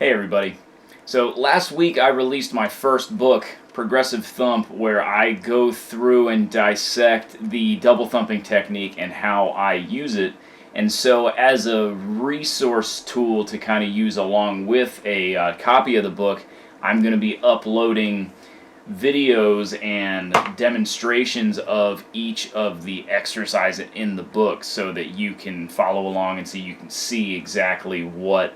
Hey everybody. So last week I released my first book, Progressive Thump, where I go through and dissect the double thumping technique and how I use it. And so as a resource tool to kind of use along with a copy of the book, I'm going to be uploading videos and demonstrations of each of the exercises in the book so that you can follow along and so you can see exactly what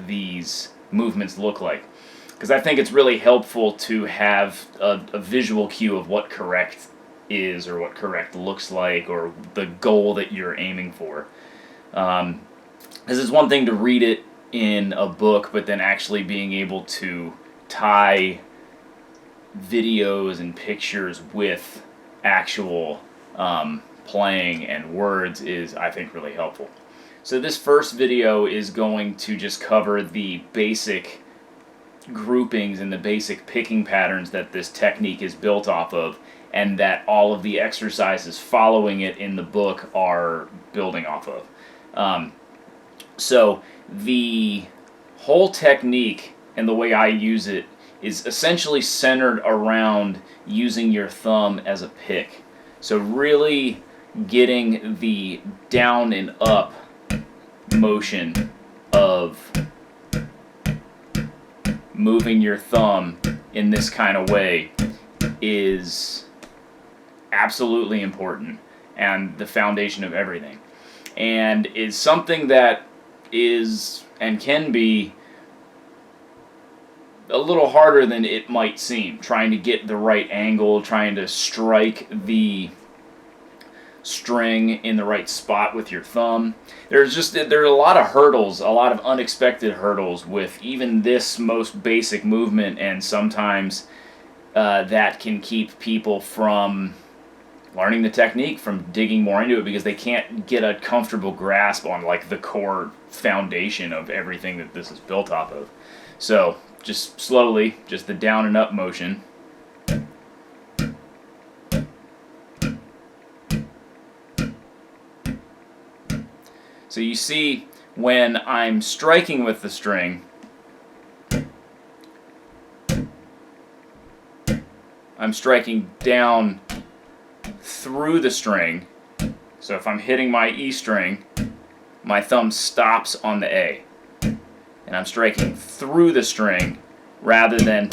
these movements look like. Because I think it's really helpful to have a visual cue of what correct is or what correct looks like or the goal that you're aiming for. Because it's one thing to read it in a book, but then actually being able to tie videos and pictures with actual playing and words is, I think, really helpful. So this first video is going to just cover the basic groupings and the basic picking patterns that this technique is built off of, and that all of the exercises following it in the book are building off of. So the whole technique and the way I use it is essentially centered around using your thumb as a pick. So really getting the down and up motion of moving your thumb in this kind of way is absolutely important and the foundation of everything, and is something that is and can be a little harder than it might seem, trying to get the right angle, trying to strike the string in the right spot with your thumb. There are a lot of hurdles, a lot of unexpected hurdles with even this most basic movement, and sometimes that can keep people from learning the technique, from digging more into it, because they can't get a comfortable grasp on like the core foundation of everything that this is built off of. So just slowly, just the down and up motion. So you see, when I'm striking with the string, I'm striking down through the string. So if I'm hitting my E string, my thumb stops on the A. And I'm striking through the string rather than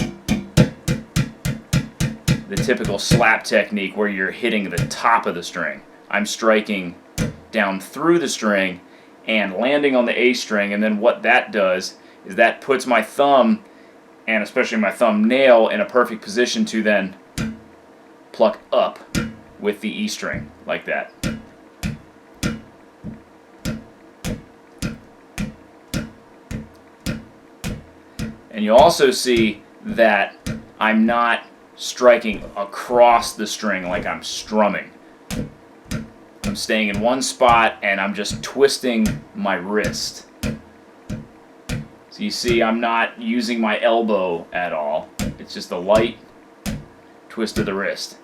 the typical slap technique where you're hitting the top of the string. I'm striking down through the string and landing on the A string, and then what that does is that puts my thumb, and especially my thumbnail, in a perfect position to then pluck up with the E string, like that. And you'll also see that I'm not striking across the string like I'm strumming. I'm staying in one spot and I'm just twisting my wrist. So you see, I'm not using my elbow at all. It's just a light twist of the wrist.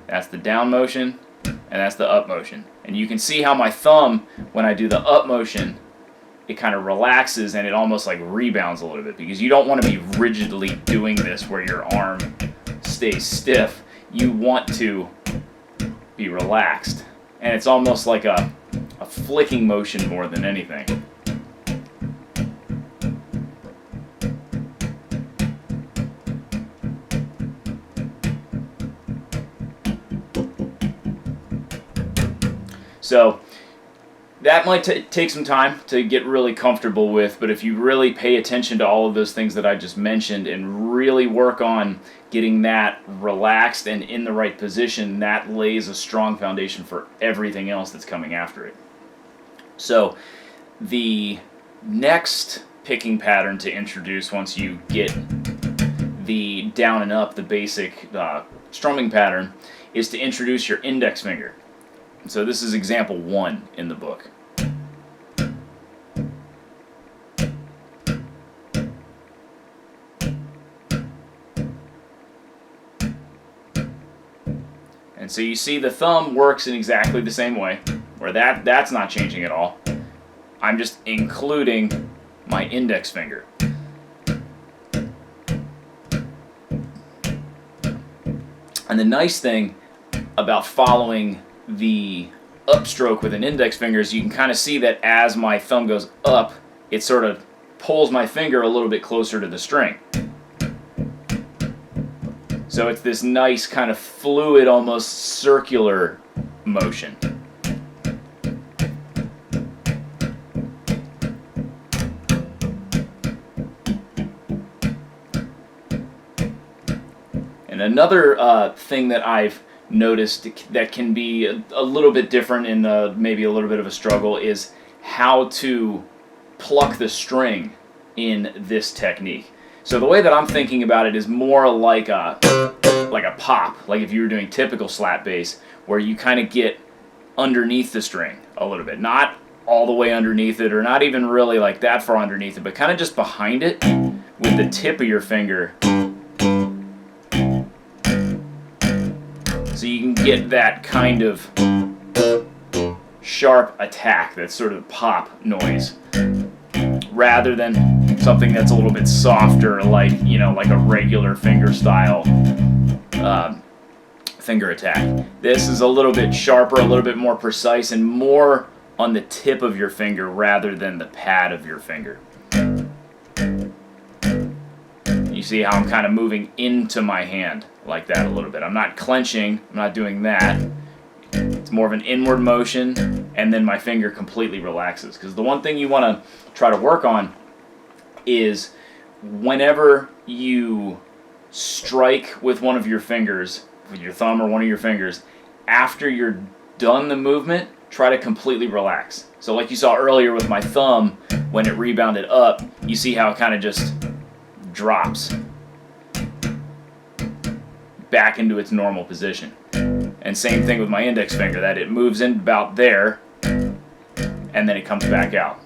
That's the down motion, and that's the up motion. And you can see how my thumb, when I do the up motion, it kind of relaxes and it almost like rebounds a little bit, because you don't want to be rigidly doing this where your arm stays stiff. You want to be relaxed. And it's almost like a flicking motion more than anything. So that might take some time to get really comfortable with, but if you really pay attention to all of those things that I just mentioned and really work on getting that relaxed and in the right position, that lays a strong foundation for everything else that's coming after it. So the next picking pattern to introduce once you get the down and up, the basic strumming pattern, is to introduce your index finger. So this is example 1 in the book. And so you see the thumb works in exactly the same way, where that's not changing at all. I'm just including my index finger. And the nice thing about following the upstroke with an index finger is you can kind of see that as my thumb goes up, it sort of pulls my finger a little bit closer to the string. So it's this nice kind of fluid, almost circular motion. And another thing that I've noticed that can be a little bit different and maybe a little bit of a struggle is how to pluck the string in this technique. So the way that I'm thinking about it is more like a pop, like if you were doing typical slap bass, where you kind of get underneath the string a little bit, not all the way underneath it, or not even really like that far underneath it, but kind of just behind it with the tip of your finger, so you can get that kind of sharp attack, that sort of pop noise, rather than something that's a little bit softer, like like a regular finger style finger attack. This is a little bit sharper, a little bit more precise, and more on the tip of your finger rather than the pad of your finger. You see how I'm kind of moving into my hand like that a little bit. I'm not clenching, I'm not doing that. It's more of an inward motion, and then my finger completely relaxes. Because the one thing you want to try to work on is whenever you strike with one of your fingers, with your thumb or one of your fingers, after you're done the movement, try to completely relax. So like you saw earlier with my thumb, when it rebounded up, you see how it kind of just drops back into its normal position. And same thing with my index finger, that it moves in about there, and then it comes back out.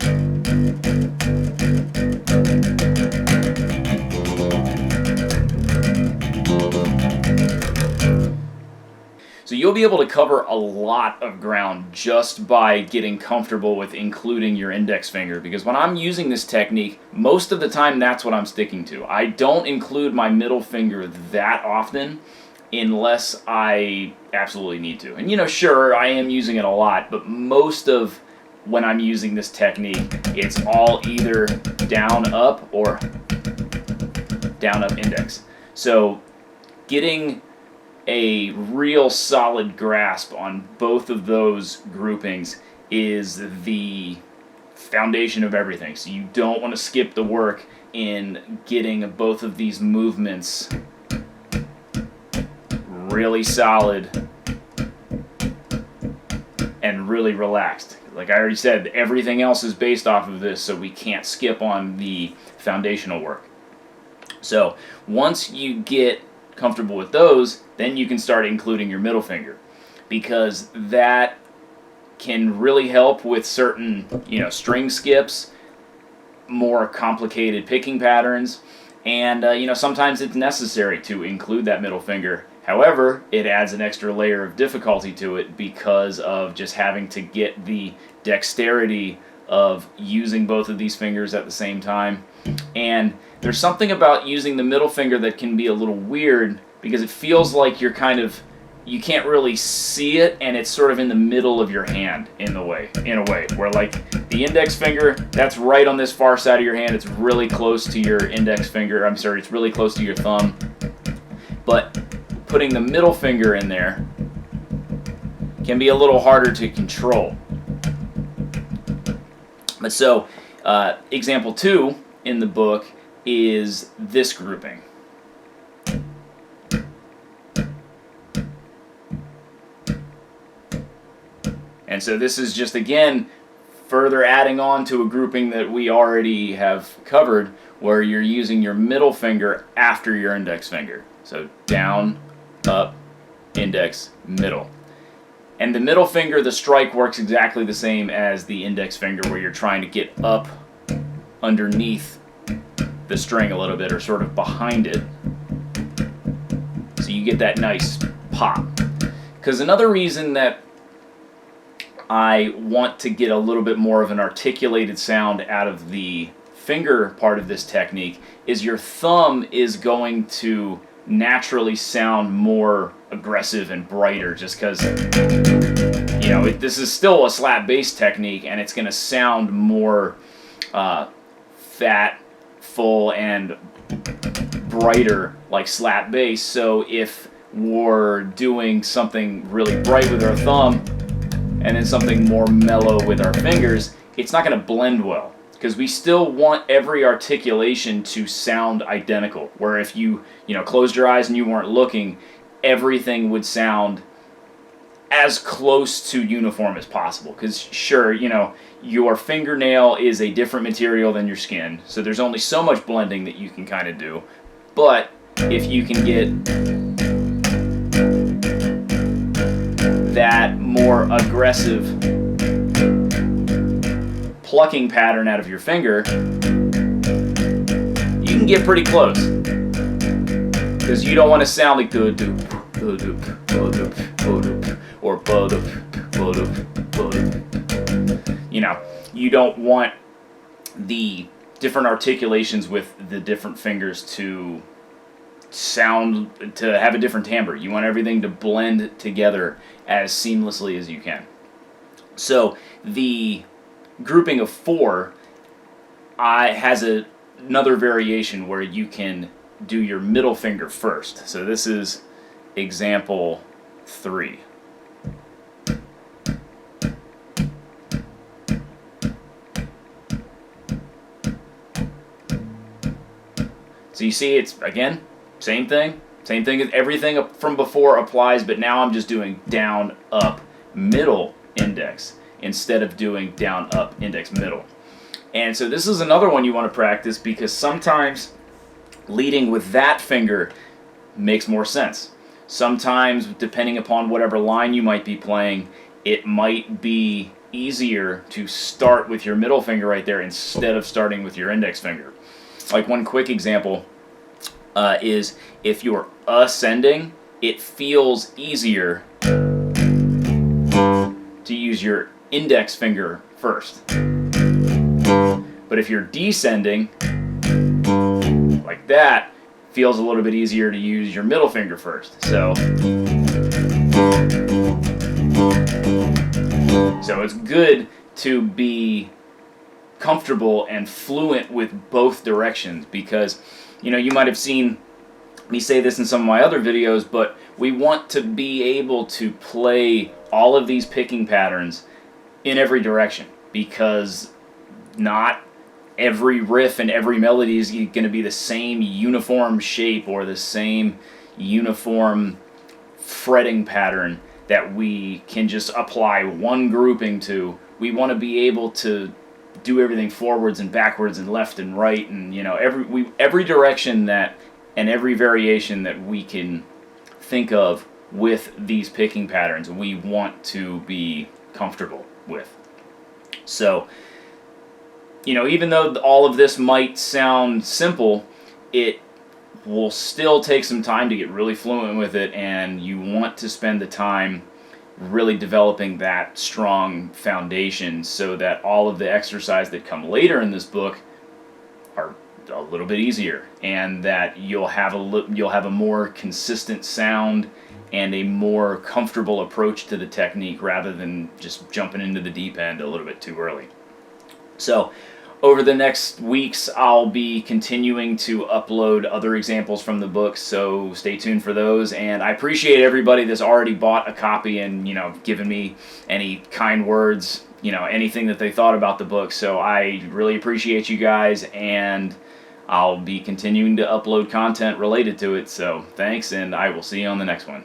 So you'll be able to cover a lot of ground just by getting comfortable with including your index finger, because when I'm using this technique, most of the time that's what I'm sticking to. I don't include my middle finger that often unless I absolutely need to. And sure, I am using it a lot, but most of when I'm using this technique, it's all either down up or down up index. So getting a real solid grasp on both of those groupings is the foundation of everything. So you don't want to skip the work in getting both of these movements really solid and really relaxed. Like I already said, everything else is based off of this, so we can't skip on the foundational work. So once you get comfortable with those, then you can start including your middle finger, because that can really help with certain string skips, more complicated picking patterns, and sometimes it's necessary to include that middle finger. However, it adds an extra layer of difficulty to it because of just having to get the dexterity of using both of these fingers at the same time. And there's something about using the middle finger that can be a little weird, because it feels like you can't really see it, and it's sort of in the middle of your hand in a way, where like the index finger, that's right on this far side of your hand, it's really close to your it's really close to your thumb. But putting the middle finger in there can be a little harder to control. But so, example 2 in the book is this grouping. And so this is just, again, further adding on to a grouping that we already have covered, where you're using your middle finger after your index finger. So down, up, index, middle. And the middle finger, the strike works exactly the same as the index finger, where you're trying to get up underneath the string a little bit, or sort of behind it, so you get that nice pop. Because another reason that I want to get a little bit more of an articulated sound out of the finger part of this technique is your thumb is going to naturally sound more aggressive and brighter, just because, this is still a slap bass technique, and it's going to sound more fat, full, and brighter like slap bass. So if we're doing something really bright with our thumb and then something more mellow with our fingers, it's not going to blend well, because we still want every articulation to sound identical. Where if you closed your eyes and you weren't looking, everything would sound as close to uniform as possible. Because sure, your fingernail is a different material than your skin, so there's only so much blending that you can kind of do. But if you can get that more aggressive plucking pattern out of your finger, you can get pretty close. Because you don't want to sound like do-doop, do-doop, do-doop, do-doop, or bo-doop, bo-doop, bo-doop. You don't want the different articulations with the different fingers to have a different timbre. You want everything to blend together as seamlessly as you can. So the grouping of 4 has another variation where you can do your middle finger first. So this is example 3. So you see, it's, again, same thing. Same thing as everything from before applies, but now I'm just doing down, up, middle, index, instead of doing down, up, index, middle. And so this is another one you want to practice, because sometimes leading with that finger makes more sense. Sometimes, depending upon whatever line you might be playing, it might be easier to start with your middle finger right there instead of starting with your index finger. Like one quick example is if you're ascending, it feels easier to use your index finger first. But if you're descending, like that, feels a little bit easier to use your middle finger first. So it's good to be comfortable and fluent with both directions, because you might have seen me say this in some of my other videos, but we want to be able to play all of these picking patterns in every direction, because not every riff and every melody is going to be the same uniform shape or the same uniform fretting pattern that we can just apply one grouping to. We want to be able to do everything forwards and backwards and left and right, and every direction that and every variation that we can think of with these picking patterns, we want to be comfortable with. So even though all of this might sound simple, it will still take some time to get really fluent with it, and you want to spend the time really developing that strong foundation so that all of the exercise that come later in this book are a little bit easier, and that you'll have a more consistent sound and a more comfortable approach to the technique, rather than just jumping into the deep end a little bit too early. So over the next weeks, I'll be continuing to upload other examples from the book, so stay tuned for those. And I appreciate everybody that's already bought a copy and given me any kind words, anything that they thought about the book. So I really appreciate you guys, and I'll be continuing to upload content related to it. So thanks, and I will see you on the next one.